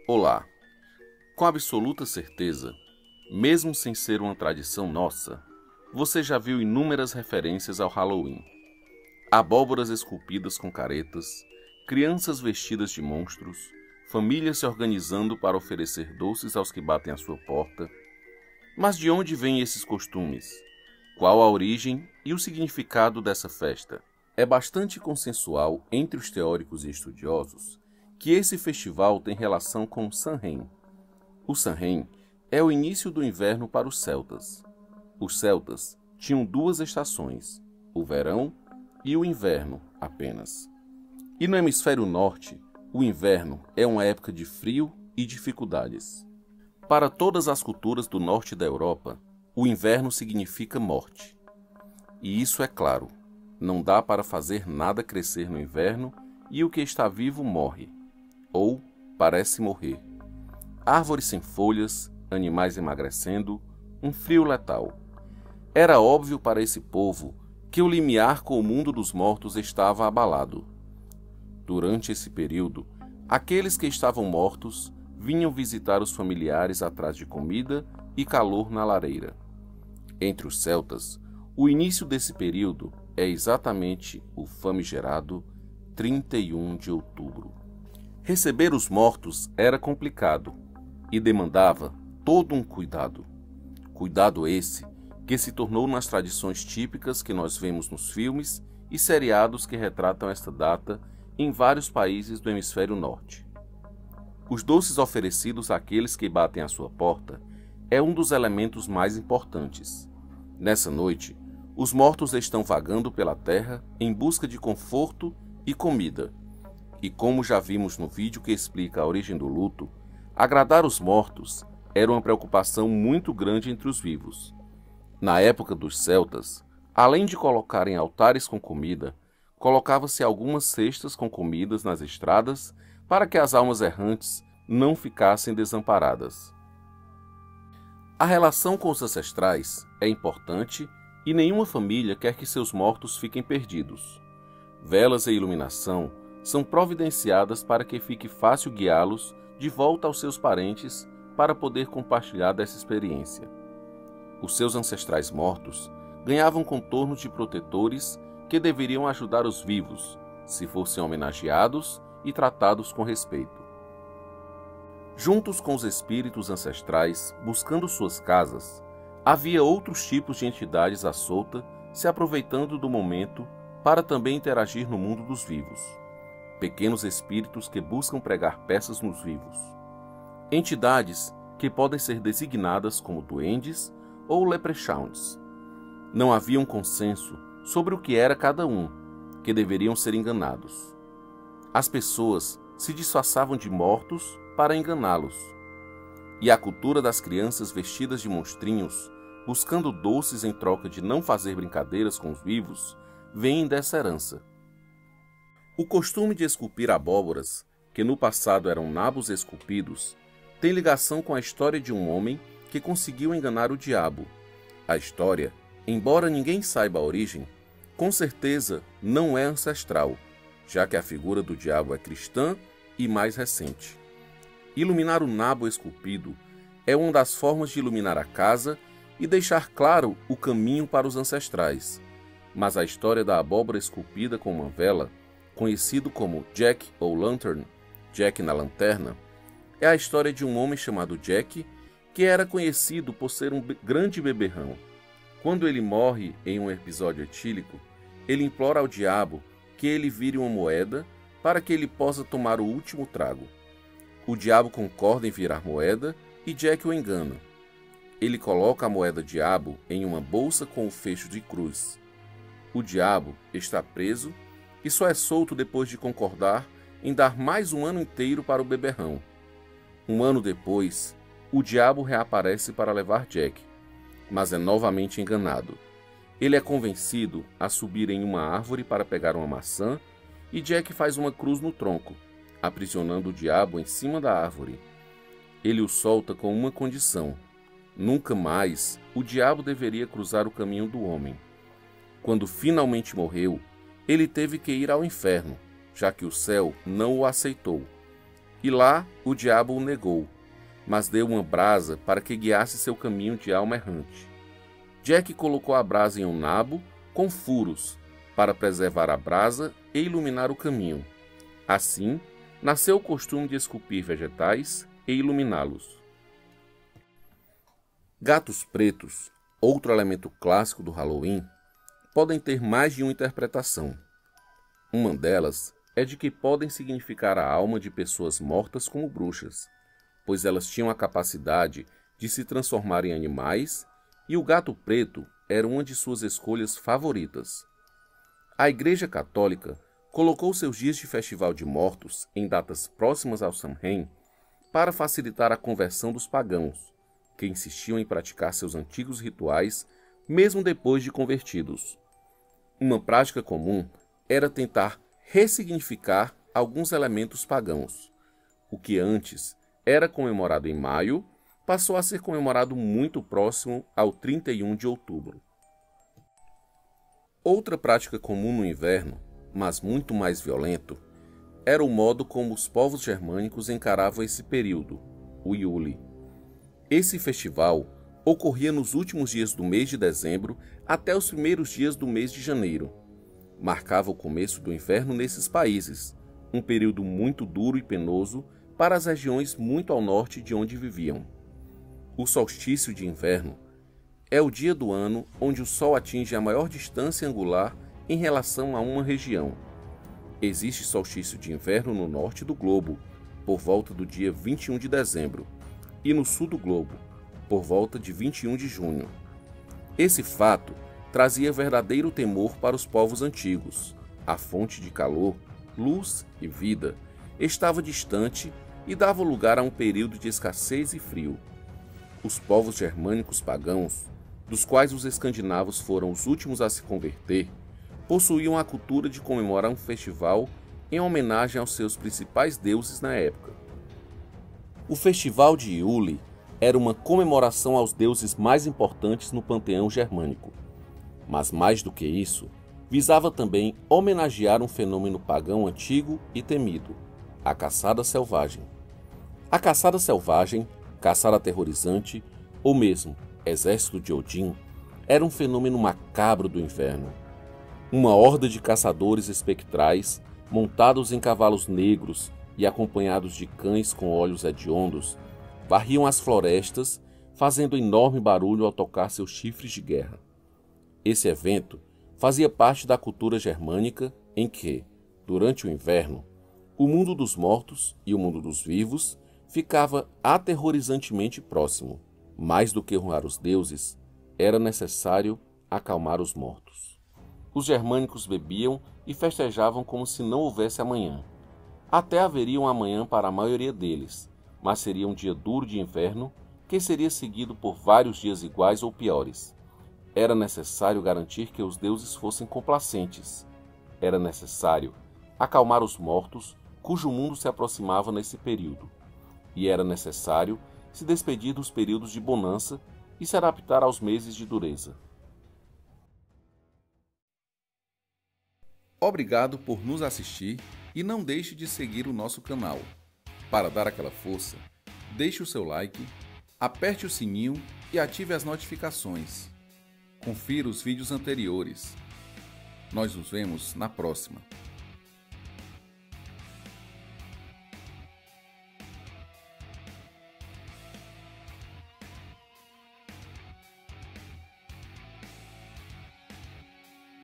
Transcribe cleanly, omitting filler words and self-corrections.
Olá! Com absoluta certeza, mesmo sem ser uma tradição nossa, você já viu inúmeras referências ao Halloween. Abóboras esculpidas com caretas, crianças vestidas de monstros, famílias se organizando para oferecer doces aos que batem à sua porta. Mas de onde vêm esses costumes? Qual a origem e o significado dessa festa? É bastante consensual entre os teóricos e estudiosos que esse festival tem relação com o Samhain. O Samhain é o início do inverno para os celtas. Os celtas tinham duas estações, o verão e o inverno apenas. E no hemisfério norte, o inverno é uma época de frio e dificuldades. Para todas as culturas do norte da Europa, o inverno significa morte. E isso é claro, não dá para fazer nada crescer no inverno e o que está vivo morre, ou parece morrer. Árvores sem folhas, animais emagrecendo, um frio letal. Era óbvio para esse povo que o limiar com o mundo dos mortos estava abalado. Durante esse período, aqueles que estavam mortos vinham visitar os familiares atrás de comida e calor na lareira. Entre os celtas, o início desse período é exatamente o famigerado 31 de outubro. Receber os mortos era complicado e demandava todo um cuidado. Cuidado esse que se tornou nas tradições típicas que nós vemos nos filmes e seriados que retratam esta data em vários países do hemisfério norte. Os doces oferecidos àqueles que batem à sua porta é um dos elementos mais importantes. Nessa noite, os mortos estão vagando pela terra em busca de conforto e comida. E como já vimos no vídeo que explica a origem do luto, agradar os mortos era uma preocupação muito grande entre os vivos. Na época dos celtas, além de colocarem altares com comida, colocava-se algumas cestas com comidas nas estradas para que as almas errantes não ficassem desamparadas. A relação com os ancestrais é importante e nenhuma família quer que seus mortos fiquem perdidos. Velas e iluminação são providenciadas para que fique fácil guiá-los de volta aos seus parentes para poder compartilhar dessa experiência. Os seus ancestrais mortos ganhavam contornos de protetores que deveriam ajudar os vivos, se fossem homenageados e tratados com respeito. Juntos com os espíritos ancestrais, buscando suas casas, havia outros tipos de entidades à solta se aproveitando do momento para também interagir no mundo dos vivos. Pequenos espíritos que buscam pregar peças nos vivos. Entidades que podem ser designadas como duendes ou leprechauns. Não havia um consenso sobre o que era cada um, que deveriam ser enganados. As pessoas se disfarçavam de mortos para enganá-los. E a cultura das crianças vestidas de monstrinhos, buscando doces em troca de não fazer brincadeiras com os vivos, vem dessa herança. O costume de esculpir abóboras, que no passado eram nabos esculpidos, tem ligação com a história de um homem que conseguiu enganar o diabo. A história, embora ninguém saiba a origem, com certeza não é ancestral, já que a figura do diabo é cristã e mais recente. Iluminar o nabo esculpido é uma das formas de iluminar a casa e deixar claro o caminho para os ancestrais. Mas a história da abóbora esculpida com uma vela, conhecido como Jack ou Lantern, Jack na lanterna, é a história de um homem chamado Jack, que era conhecido por ser um grande beberrão. Quando ele morre em um episódio etílico, ele implora ao diabo que ele vire uma moeda para que ele possa tomar o último trago. O diabo concorda em virar moeda e Jack o engana. Ele coloca a moeda diabo em uma bolsa com o fecho de cruz. O diabo está preso e só é solto depois de concordar em dar mais um ano inteiro para o beberrão. Um ano depois, o diabo reaparece para levar Jack, mas é novamente enganado. Ele é convencido a subir em uma árvore para pegar uma maçã e Jack faz uma cruz no tronco, aprisionando o diabo em cima da árvore. Ele o solta com uma condição: nunca mais o diabo deveria cruzar o caminho do homem. Quando finalmente morreu, ele teve que ir ao inferno, já que o céu não o aceitou. E lá o diabo o negou, mas deu uma brasa para que guiasse seu caminho de alma errante. Jack colocou a brasa em um nabo com furos, para preservar a brasa e iluminar o caminho. Assim, nasceu o costume de esculpir vegetais e iluminá-los. Gatos pretos, outro elemento clássico do Halloween, podem ter mais de uma interpretação. Uma delas é de que podem significar a alma de pessoas mortas como bruxas, pois elas tinham a capacidade de se transformar em animais e o gato preto era uma de suas escolhas favoritas. A Igreja Católica colocou seus dias de festival de mortos em datas próximas ao Samhain para facilitar a conversão dos pagãos, que insistiam em praticar seus antigos rituais mesmo depois de convertidos. Uma prática comum era tentar ressignificar alguns elementos pagãos. O que antes era comemorado em maio, passou a ser comemorado muito próximo ao 31 de outubro. Outra prática comum no inverno, mas muito mais violento, era o modo como os povos germânicos encaravam esse período, o Yule. Esse festival ocorria nos últimos dias do mês de dezembro até os primeiros dias do mês de janeiro. Marcava o começo do inverno nesses países, um período muito duro e penoso para as regiões muito ao norte de onde viviam. O solstício de inverno é o dia do ano onde o Sol atinge a maior distância angular em relação a uma região. Existe solstício de inverno no norte do globo, por volta do dia 21 de dezembro, e no sul do globo, por volta de 21 de junho. Esse fato trazia verdadeiro temor para os povos antigos. A fonte de calor, luz e vida estava distante e dava lugar a um período de escassez e frio. Os povos germânicos pagãos, dos quais os escandinavos foram os últimos a se converter, possuíam a cultura de comemorar um festival em homenagem aos seus principais deuses na época. O festival de Yule era uma comemoração aos deuses mais importantes no panteão germânico. Mas mais do que isso, visava também homenagear um fenômeno pagão antigo e temido, a caçada selvagem. A caçada selvagem, caçada aterrorizante, ou mesmo exército de Odin, era um fenômeno macabro do inverno. Uma horda de caçadores espectrais, montados em cavalos negros e acompanhados de cães com olhos hediondos, varriam as florestas, fazendo enorme barulho ao tocar seus chifres de guerra. Esse evento fazia parte da cultura germânica em que, durante o inverno, o mundo dos mortos e o mundo dos vivos ficava aterrorizantemente próximo. Mais do que honrar os deuses, era necessário acalmar os mortos. Os germânicos bebiam e festejavam como se não houvesse amanhã. Até haveria um amanhã para a maioria deles, mas seria um dia duro de inverno que seria seguido por vários dias iguais ou piores. Era necessário garantir que os deuses fossem complacentes. Era necessário acalmar os mortos, cujo mundo se aproximava nesse período. E era necessário se despedir dos períodos de bonança e se adaptar aos meses de dureza. Obrigado por nos assistir e não deixe de seguir o nosso canal. Para dar aquela força, deixe o seu like, aperte o sininho e ative as notificações. Confira os vídeos anteriores. Nós nos vemos na próxima.